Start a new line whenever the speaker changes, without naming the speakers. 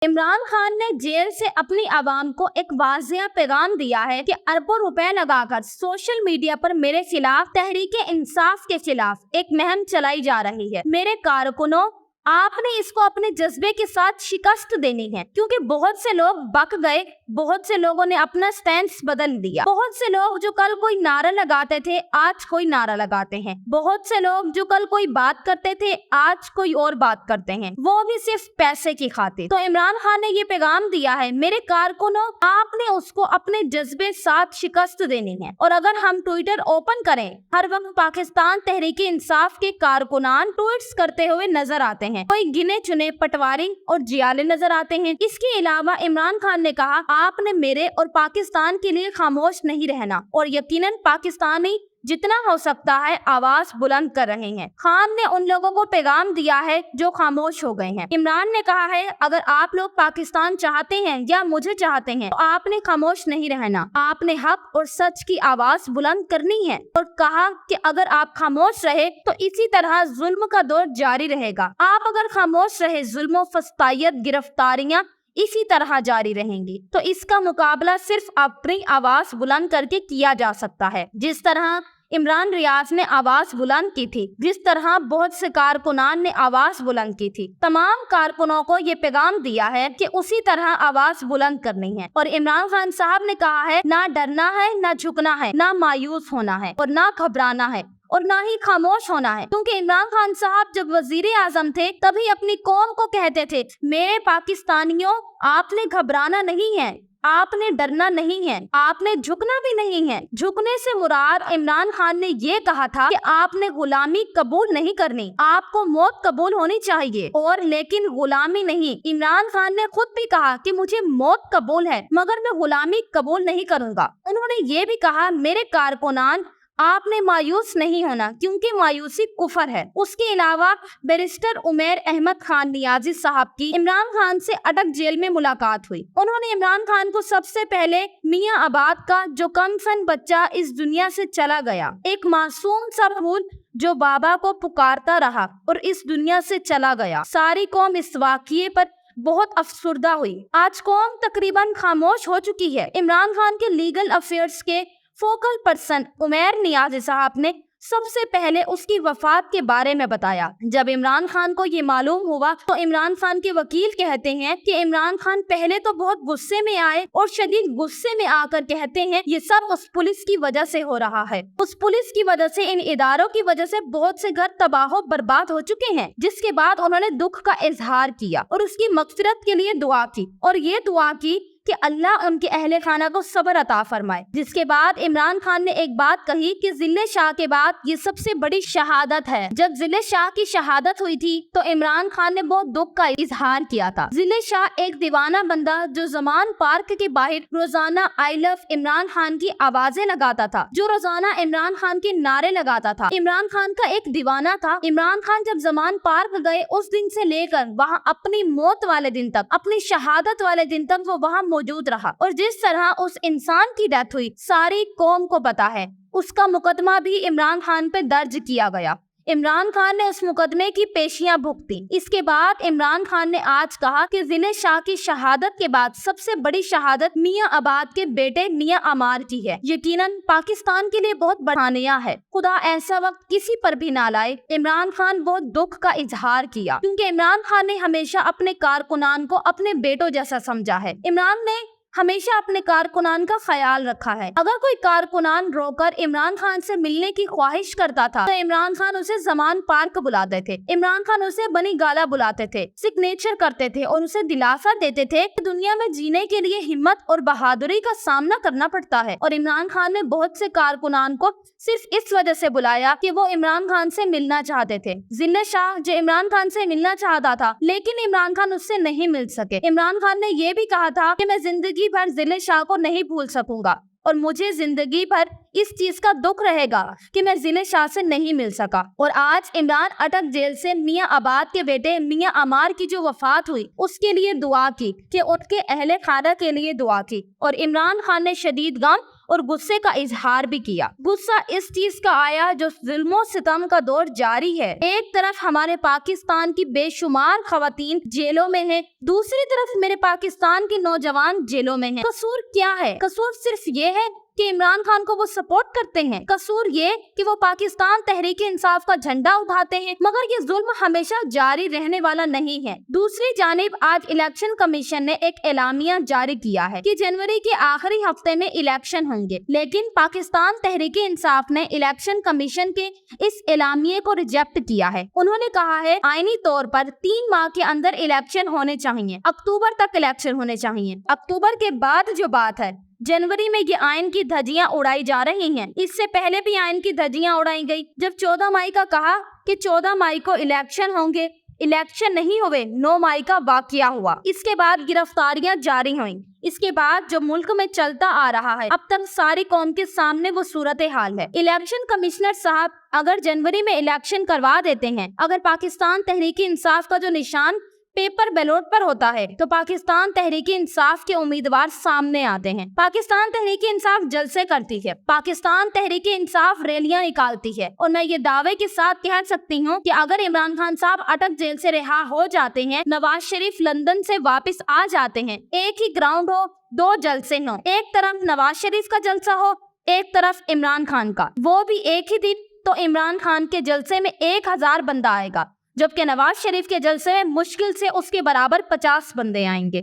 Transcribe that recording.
इमरान खान ने जेल से अपनी आवाम को एक वाज़ेह पैगाम दिया है कि अरबों रुपए लगाकर सोशल मीडिया पर मेरे खिलाफ तहरीके इंसाफ के खिलाफ एक मुहिम चलाई जा रही है। मेरे कारकुनों, आपने इसको अपने जज्बे के साथ शिकस्त देनी है, क्योंकि बहुत से लोग बक गए, बहुत से लोगों ने अपना स्टैंड बदल दिया। बहुत से लोग जो कल कोई नारा लगाते थे आज कोई नारा लगाते हैं। बहुत से लोग जो कल कोई बात करते थे आज कोई और बात करते हैं, वो भी सिर्फ पैसे की खातिर। तो इमरान खान ने ये पैगाम दिया है, मेरे कारकुनों, आपने उसको अपने जज्बे साथ शिकस्त देनी है। और अगर हम ट्विटर ओपन करें, हर वक्त पाकिस्तान तहरीक इंसाफ के कारकुनान ट्वीट्स करते हुए नजर आते हैं। कोई गिने चुने पटवारी और जियाले नजर आते हैं। इसके अलावा इमरान खान ने कहा, आपने मेरे और पाकिस्तान के लिए खामोश नहीं रहना, और यकीनन पाकिस्तानी जितना हो सकता है आवाज बुलंद कर रहे हैं। खान ने उन लोगों को पैगाम दिया है जो खामोश हो गए हैं। इमरान ने कहा है, अगर आप लोग पाकिस्तान चाहते हैं या मुझे चाहते हैं तो आपने खामोश नहीं रहना, आपने हक और सच की आवाज बुलंद करनी है। और कहा कि अगर आप खामोश रहे तो इसी तरह जुल्म का दौर जारी रहेगा। आप अगर खामोश रहे, जुल्म, फस्तायत, गिरफ्तारियां इसी तरह जारी रहेंगी। तो इसका मुकाबला सिर्फ अपनी आवाज बुलंद करके किया जा सकता है। जिस तरह इमरान रियाज ने आवाज बुलंद की थी, जिस तरह बहुत से कारकुनान ने आवाज बुलंद की थी, तमाम कारकुनों को ये पैगाम दिया है कि उसी तरह आवाज बुलंद करनी है। और इमरान खान साहब ने कहा है, ना डरना है, ना झुकना है, ना मायूस होना है, और ना घबराना है, और ना ही खामोश होना है। क्योंकि इमरान खान साहब जब वजीर आजम थे तभी अपनी कौम को कहते थे, मेरे पाकिस्तानियों, आपने घबराना नहीं है, आपने डरना नहीं है, आपने झुकना भी नहीं है। झुकने से मुराद इमरान खान ने ये कहा था कि आपने गुलामी कबूल नहीं करनी, आपको मौत कबूल होनी चाहिए, और लेकिन गुलामी नहीं। इमरान खान ने खुद भी कहा कि मुझे मौत कबूल है मगर मैं गुलामी कबूल नहीं करूंगा। उन्होंने ये भी कहा, मेरे कारकुनान, आपने मायूस नहीं होना, क्योंकि मायूसी कुफर है। उसके अलावा बैरिस्टर उमैर अहमद खान नियाजी साहब की इमरान खान से अटक जेल में मुलाकात हुई। उन्होंने इमरान खान को सबसे पहले मियां आबाद का जो कमसन बच्चा इस दुनिया से चला गया, एक मासूम सा फूल जो बाबा को पुकारता रहा और इस दुनिया से चला गया, सारी कौम इस वाक़ये पर बहुत अफसुर्दा हुई। आज कौम तकरीबन खामोश हो चुकी है। इमरान खान के लीगल अफेयर्स के फोकल पर्सन उमैर नियाजी साहब ने सबसे पहले उसकी वफात के बारे में बताया। जब इमरान खान को ये मालूम हुआ तो इमरान खान के वकील कहते हैं कि इमरान खान पहले तो बहुत गुस्से में आए और शदीद गुस्से में आकर कहते हैं, ये सब उस पुलिस की वजह से हो रहा है, उस पुलिस की वजह से, इन इदारों की वजह से बहुत से घर तबाह बर्बाद हो चुके हैं। जिसके बाद उन्होंने दुख का इजहार किया और उसकी मगफिरत के लिए दुआ की, और ये दुआ की कि अल्लाह उनके अहले खाना को सब्र अता फरमाए। जिसके बाद इमरान खान ने एक बात कही कि जिले शाह के बाद ये सबसे बड़ी शहादत है। जब जिले शाह की शहादत हुई थी तो इमरान खान ने बहुत दुख का इजहार किया था। जिले शाह एक दीवाना बंदा जो जमान पार्क के बाहर रोजाना आई लव इमरान खान की आवाजें लगाता था, जो रोजाना इमरान खान के नारे लगाता था, इमरान खान का एक दीवाना था। इमरान खान जब जमान पार्क गए उस दिन से लेकर वहाँ अपनी मौत वाले दिन तक, अपनी शहादत वाले दिन तक वो वहाँ मौजूद रहा। और जिस तरह उस इंसान की डेथ हुई सारी कौम को पता है। उसका मुकदमा भी इमरान खान पे दर्ज किया गया। इमरान खान ने उस मुकदमे की पेशियां भुगती। इसके बाद इमरान खान ने आज कहा कि जिले शाह की शहादत के बाद सबसे बड़ी शहादत मियां आबाद के बेटे मियां अमार की है। यकीनन पाकिस्तान के लिए बहुत बड़ानिया है। खुदा ऐसा वक्त किसी पर भी ना लाए। इमरान खान बहुत दुख का इजहार किया, क्योंकि इमरान खान ने हमेशा अपने कारकुनान को अपने बेटों जैसा समझा है। इमरान ने हमेशा अपने कारकुनान का ख्याल रखा है। अगर कोई कारकुनान रोकर इमरान खान से मिलने की ख्वाहिश करता था तो इमरान खान उसे जमान पार्क बुलाते थे, इमरान खान उसे बनी गाला बुलाते थे, सिग्नेचर करते थे और उसे दिलासा देते थे कि दुनिया में जीने के लिए हिम्मत और बहादुरी का सामना करना पड़ता है। और इमरान खान ने बहुत से कारकुनान को सिर्फ इस वजह से बुलाया कि वो इमरान खान से मिलना चाहते थे। जिले शाह जो इमरान खान से मिलना चाहता था, लेकिन इमरान खान उससे नहीं मिल सके। इमरान खान ने ये भी कहा था कि मैं जिंदगी भर जिले शाह को नहीं भूल सकूंगा और मुझे जिंदगी भर इस चीज का दुख रहेगा कि मैं जिले शाह से नहीं मिल सका। और आज इमरान अटक जेल से मियां आबाद के बेटे मियां अमार की जो वफात हुई उसके लिए दुआ की, कि उनके अहले खाना के लिए दुआ की। और इमरान खान ने शदीद गम और गुस्से का इजहार भी किया। गुस्सा इस चीज का आया जो जुल्मो सितम का दौर जारी है। एक तरफ हमारे पाकिस्तान की बेशुमार खवातीन जेलों में है, दूसरी तरफ मेरे पाकिस्तान के नौजवान जेलों में हैं। कसूर क्या है? कसूर सिर्फ ये है कि इमरान खान को वो सपोर्ट करते हैं। कसूर ये कि वो पाकिस्तान तहरीक इंसाफ का झंडा उठाते हैं। मगर ये जुल्म हमेशा जारी रहने वाला नहीं है। दूसरी जानिब आज इलेक्शन कमीशन ने एक एलामिया जारी किया है कि जनवरी के आखिरी हफ्ते में इलेक्शन होंगे, लेकिन पाकिस्तान तहरीक इंसाफ ने इलेक्शन कमीशन के इस एलामिये को रिजेक्ट किया है। उन्होंने कहा है आईनी तौर पर 3 माह के अंदर इलेक्शन होने चाहिए, अक्टूबर तक इलेक्शन होने चाहिए। अक्टूबर के बाद जो बात है, जनवरी में ये आयन की धज्जियां उड़ाई जा रही हैं। इससे पहले भी आयन की धज्जियां उड़ाई गई। जब 14 मई का कहा कि 14 मई को इलेक्शन होंगे, इलेक्शन नहीं हुए, 9 मई का वाकया हुआ। इसके बाद गिरफ्तारियां जारी हुई। इसके बाद जो मुल्क में चलता आ रहा है, अब तक सारी कौम के सामने वो सूरत हाल है। इलेक्शन कमिश्नर साहब अगर जनवरी में इलेक्शन करवा देते हैं, अगर पाकिस्तान तहरीक इंसाफ का जो निशान पेपर बैलेट पर होता है, तो पाकिस्तान तहरीक इंसाफ के उम्मीदवार सामने आते हैं। पाकिस्तान तहरीक इंसाफ जलसे करती है, पाकिस्तान तहरीक इंसाफ रैलियां निकालती है। और मैं ये दावे के साथ कह सकती हूँ कि अगर इमरान खान साहब अटक जेल से रिहा हो जाते हैं, नवाज शरीफ लंदन से वापस आ जाते हैं, एक ही ग्राउंड हो, 2 जलसे हो, एक तरफ नवाज शरीफ का जलसा हो, एक तरफ इमरान खान का, वो भी एक ही दिन, तो इमरान खान के जलसे में 1000 बंदा आएगा, जबकि नवाज शरीफ के जलसे में मुश्किल से उसके बराबर 50 बंदे आएंगे।